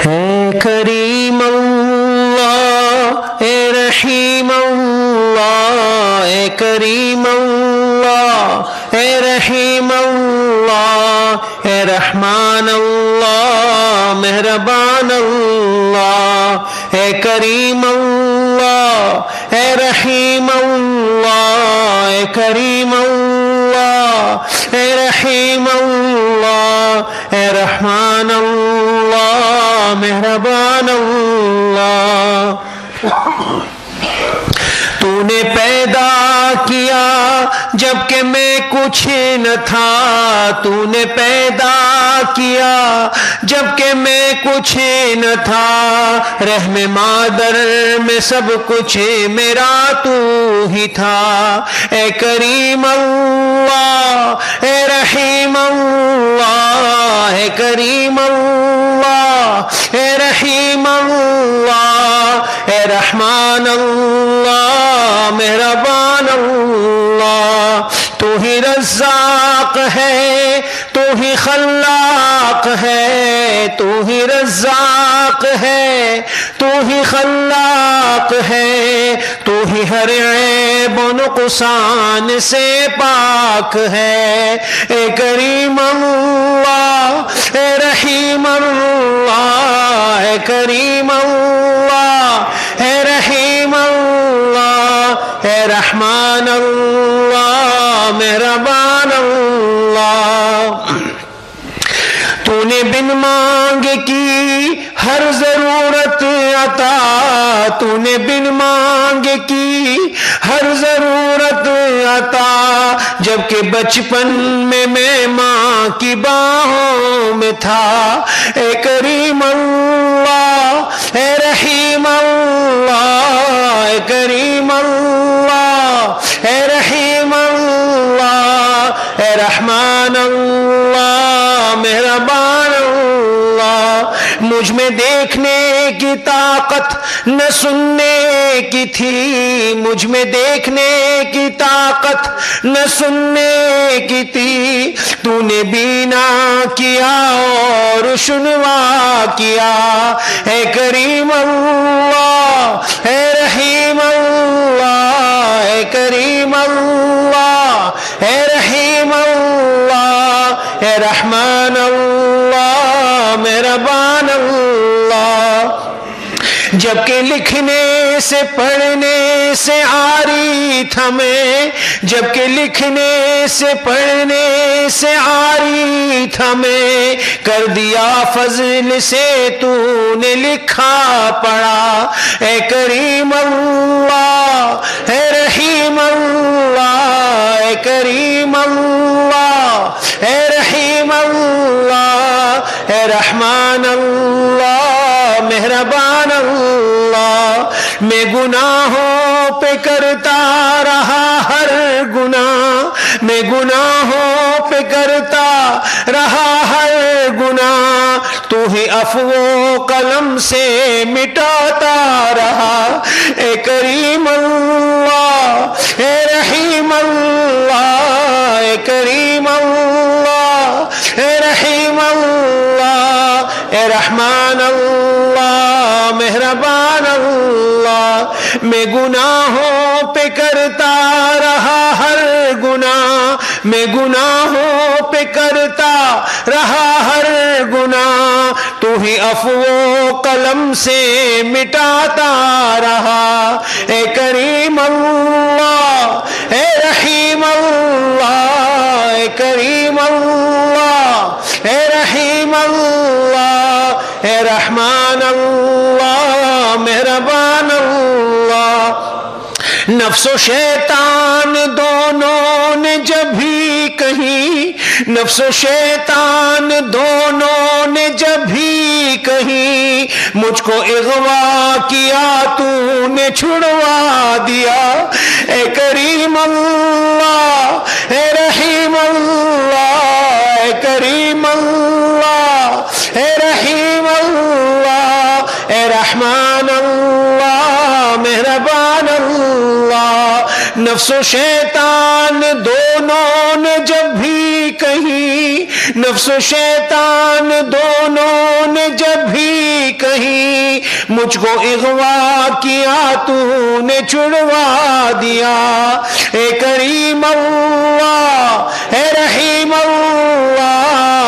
اے کریم اللہ اے رحیم اللہ اے کریم اللہ اے رحیم اللہ اے رحمان اللہ مہربان اللہ اے کریم اللہ اے رحیم اللہ اے کریم اللہ اے رحیم اللہ اے رحمان اللہ مہربان اللہ تو نے پیدا کیا جبکہ میں کچھ نہ تھا تو نے پیدا کیا جبکہ میں کچھ نہ تھا رحم مادر میں سب کچھ میرا تو ہی تھا اے کریم اللہ اے رحیم اللہ اے کریم اللہ اے رحیم اللہ اے رحمان اللہ مہربان اللہ تو ہی رزاق ہے تو ہی خلاق ہے تو ہی رزاق ہے تو ہی خلاق ہے تو ہی ہر عیب و نقصان سے پاک ہے اے کریم اللہ اے رحیم اللہ اے کریم اللہ اے رحیم اللہ اے رحمان اللہ مہربان اللہ تو نے بن مانگ کی ہر ضرورت عطا تو نے بن مانگ کی ہر ضرورت عطا جبکہ بچپن میں ماں کی باہوں میں تھا اے کریم اللہ اے رحیم اللہ اے کریم اللہ اے رحیم اللہ اے رحمان اللہ مہربان اللہ مجھ میں دیکھنے کی طاقت نہ سننے کی تھی مجھ میں دیکھنے کی طاقت نہ سننے کی تھی تو نے بینا کیا اور سنوا کیا اے کریم اللہ اے رحیم اللہ اے کریم اللہ اے رحیم اللہ اے رحمان اللہ مہربان اللہ جبکہ لکھنے سے پڑھنے سے عاری تھا میں جبکہ لکھنے سے پڑھنے سے عاری تھا میں کر دیا فضل سے تو نے لکھا پڑھا اے کریم اللہ اے رحیم اللہ اے کریم اللہ اے رحیم اللہ اے رحمان اللہ مہربان اللہ میں گناہوں پہ کرتا رہا ہر گناہ میں گناہوں پہ کرتا رہا ہر گناہ تو ہی عفو قلم سے مٹاتا رہا اے کریم اللہ اے رحیم اللہ اے کریم اللہ اے رحیم اللہ اے رحمان اللہ مہربان اللہ میں گناہوں پہ کرتا رہا ہر گناہ میں گناہوں پہ کرتا رہا ہر گناہ تو ہی عفو قلم سے مٹاتا رہا اے کریم اللہ اے رحیم اللہ اے کریم اللہ اے رحیم اللہ اے رحمان اللہ مہربان اللہ نفس و شیطان دونوں نے جب بھی کہیں نفس و شیطان دونوں نے جب بھی کہیں مجھ کو اغوا کیا تو نے چھڑوا دیا اے کریم اللہ اے رحیم اللہ اے کریم اللہ اے رحیم اللہ اے رحمان اللہ مہربان اللہ نفس و شیطان دونوں نے جب بھی کہیں نفس و شیطان دونوں نے جب بھی مجھ کو اغوا کیا تو نے چھڑوا دیا، اے کریم اللہ اے رحیم اللہ